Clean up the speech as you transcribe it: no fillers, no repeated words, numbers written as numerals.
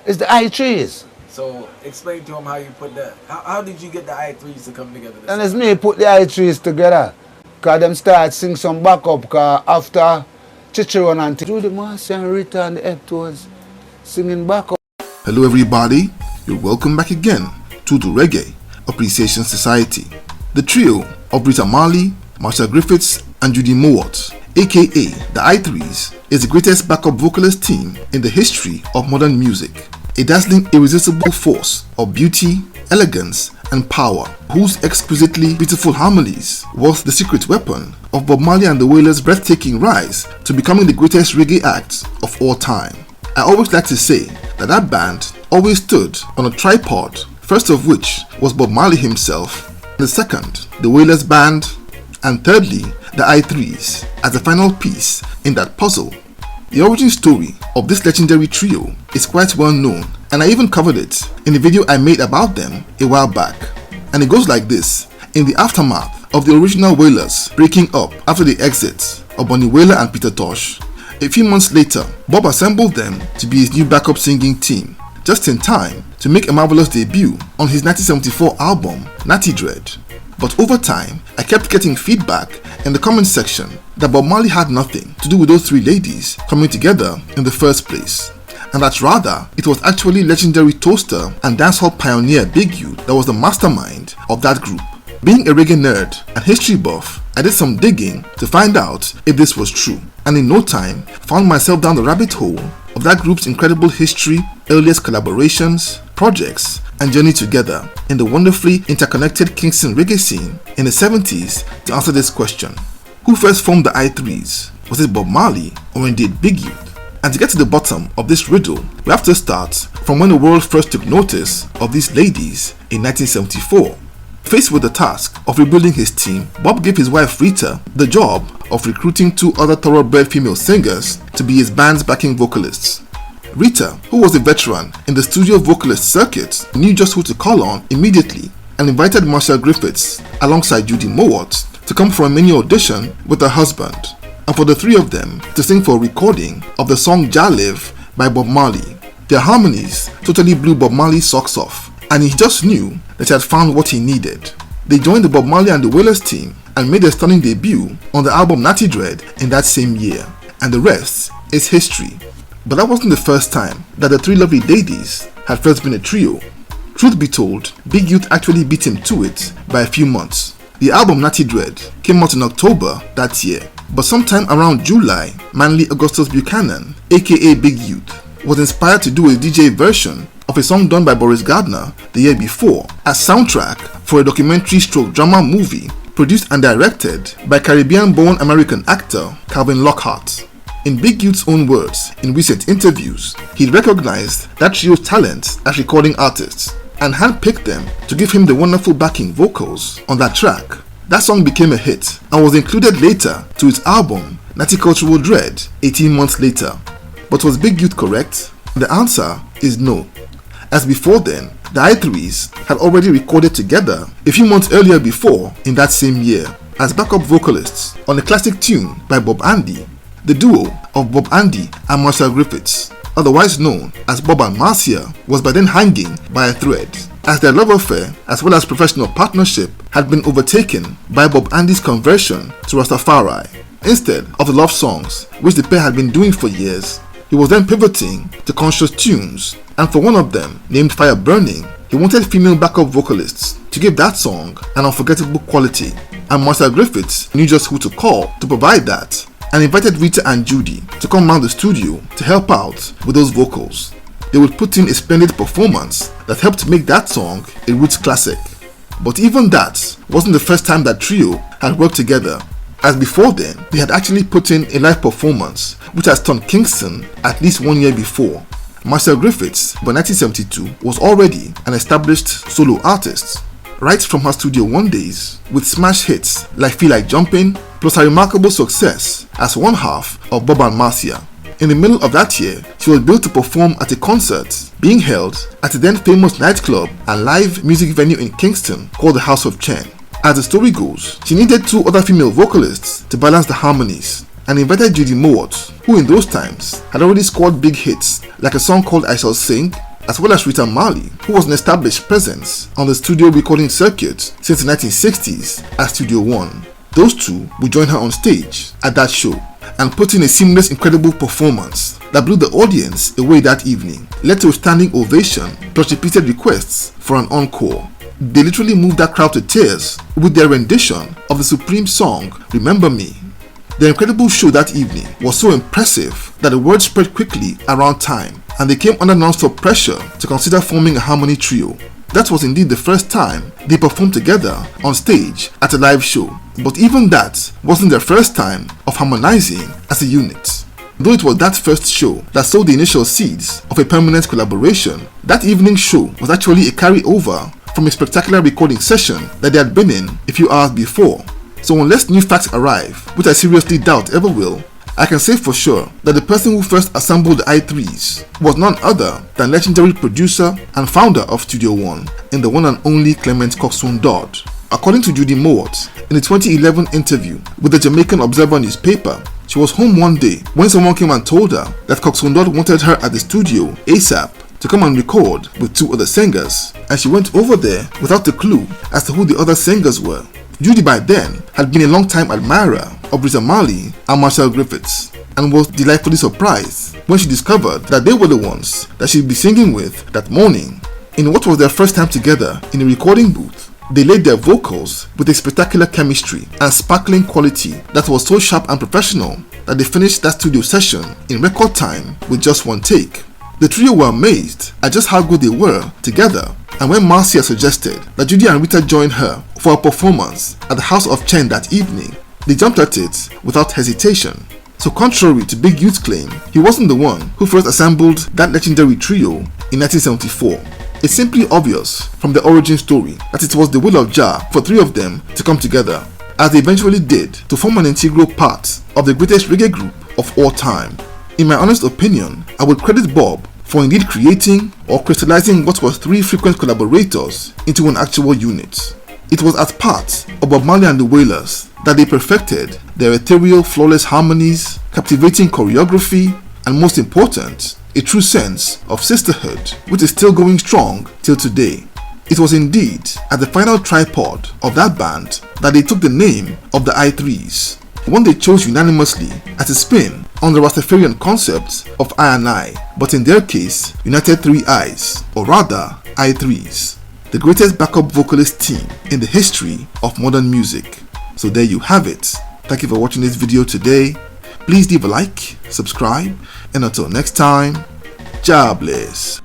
It's the I3s. So explain to him how you put that. How did you get the I3s to come together? And it's me put the I3s together. Because them start sing some backup. Because after Chicharon and Judy Marcy and Rita and the Eptones singing backup. Hello everybody, you're welcome back again to the Reggae Appreciation Society. The trio of Rita Marley, Marcia Griffiths and Judy Mowat, aka the I3s, is the greatest backup vocalist team in the history of modern music. A dazzling, irresistible force of beauty, elegance and power, whose exquisitely beautiful harmonies was the secret weapon of Bob Marley and the Wailers' breathtaking rise to becoming the greatest reggae act of all time. I always like to say that that band always stood on a tripod, first of which was Bob Marley himself, the second, the Wailers band, and thirdly, the I3s as the final piece in that puzzle. The origin story of this legendary trio is quite well known, and I even covered it in a video I made about them a while back. And it goes like this: in the aftermath of the original Wailers breaking up after the exit of Bunny Wailer and Peter Tosh, a few months later, Bob assembled them to be his new backup singing team, just in time to make a marvelous debut on his 1974 album, Natty Dread. But over time, I kept getting feedback in the comment section that Bob Marley had nothing to do with those three ladies coming together in the first place, and that rather it was actually legendary toaster and dancehall pioneer Big Youth that was the mastermind of that group. Being a reggae nerd and history buff, I did some digging to find out if this was true, and in no time found myself down the rabbit hole of that group's incredible history, earliest collaborations, projects, and journey together in the wonderfully interconnected Kingston reggae scene in the 70s. To answer this question, who first formed the I3s? Was it Bob Marley or indeed Big Youth? And to get to the bottom of this riddle, we have to start from when the world first took notice of these ladies in 1974. Faced with the task of rebuilding his team, Bob gave his wife Rita the job of recruiting two other thoroughbred female singers to be his band's backing vocalists. Rita, who was a veteran in the studio vocalist circuit, knew just who to call on immediately and invited Marcia Griffiths alongside Judy Mowat to come for a mini audition with her husband, and for the three of them to sing for a recording of the song Jah Live by Bob Marley. Their harmonies totally blew Bob Marley's socks off, and he just knew that he had found what he needed. They joined the Bob Marley and the Wailers team and made their stunning debut on the album Natty Dread in that same year, and the rest is history. But that wasn't the first time that the three lovely ladies had first been a trio. Truth be told, Big Youth actually beat him to it by a few months. The album Natty Dread came out in October that year, but sometime around July, Manly Augustus Buchanan, aka Big Youth, was inspired to do a DJ version of a song done by Boris Gardner the year before as soundtrack for a documentary stroke drama movie produced and directed by Caribbean-born American actor Calvin Lockhart. In Big Youth's own words, in recent interviews, he recognized that trio's talent as recording artists and handpicked them to give him the wonderful backing vocals on that track. That song became a hit and was included later to its album Natty Cultural Dread 18 months later. But was Big Youth correct? The answer is no, as before then, the I3s had already recorded together a few months earlier before in that same year as backup vocalists on a classic tune by Bob Andy. The duo of Bob Andy and Marcia Griffiths, otherwise known as Bob and Marcia, was by then hanging by a thread, as their love affair as well as professional partnership had been overtaken by Bob Andy's conversion to Rastafari. Instead of the love songs which the pair had been doing for years, he was then pivoting to conscious tunes, and for one of them, named Fire Burning, he wanted female backup vocalists to give that song an unforgettable quality, and Marcia Griffiths knew just who to call to provide that, and invited Rita and Judy to come round the studio to help out with those vocals. They would put in a splendid performance that helped make that song a roots classic. But even that wasn't the first time that trio had worked together, as before then they had actually put in a live performance which had stunned Kingston at least 1 year before. Marcia Griffiths, by 1972, was already an established solo artist, right from her Studio One days, with smash hits like Feel Like Jumping, plus her remarkable success as one half of Bob and Marcia. In the middle of that year, she was billed to perform at a concert being held at the then famous nightclub and live music venue in Kingston called the House of Chen. As the story goes, she needed two other female vocalists to balance the harmonies, and invited Judy Mowat, who in those times had already scored big hits like a song called I Shall Sing, as well as Rita Marley, who was an established presence on the studio recording circuit since the 1960s at Studio One. Those two would join her on stage at that show and put in a seamless, incredible performance that blew the audience away that evening, led to a standing ovation plus repeated requests for an encore. They literally moved that crowd to tears with their rendition of the supreme song, Remember Me. The incredible show that evening was so impressive that the word spread quickly around time, and they came under non-stop pressure to consider forming a harmony trio. That was indeed the first time they performed together on stage at a live show, but even that wasn't their first time of harmonizing as a unit. Though it was that first show that sowed the initial seeds of a permanent collaboration, that evening's show was actually a carryover from a spectacular recording session that they had been in a few hours before. So unless new facts arrive, which I seriously doubt ever will, I can say for sure that the person who first assembled the I3s was none other than legendary producer and founder of Studio One in the one and only Clement Coxsone Dodd. According to Judy Mowat, in a 2011 interview with the Jamaican Observer newspaper, she was home one day when someone came and told her that Coxsone Dodd wanted her at the studio ASAP to come and record with two other singers, and she went over there without a clue as to who the other singers were. Judy by then had been a long-time admirer of Rita Marley and Marshall Griffiths, and was delightfully surprised when she discovered that they were the ones that she'd be singing with that morning. In what was their first time together in a recording booth, they laid their vocals with a spectacular chemistry and sparkling quality that was so sharp and professional that they finished that studio session in record time with just one take. The trio were amazed at just how good they were together, and when Marcia suggested that Judy and Rita join her for a performance at the House of Chen that evening, they jumped at it without hesitation. So contrary to Big Youth's claim, he wasn't the one who first assembled that legendary trio in 1974. It's simply obvious from the origin story that it was the will of Jah for three of them to come together, as they eventually did, to form an integral part of the greatest reggae group of all time. In my honest opinion, I would credit Bob for indeed creating or crystallizing what was three frequent collaborators into an actual unit. It was as part of Bob Marley and the Wailers that they perfected their ethereal, flawless harmonies, captivating choreography, and most important, a true sense of sisterhood, which is still going strong till today. It was indeed at the final tripod of that band that they took the name of the I3s, one they chose unanimously as a spin on the Rastafarian concept of I and I, but in their case, United Three Eyes, or rather I3s, the greatest backup vocalist team in the history of modern music. So there you have it. Thank you for watching this video today. Please leave a like, subscribe, and until next time, Jah bless.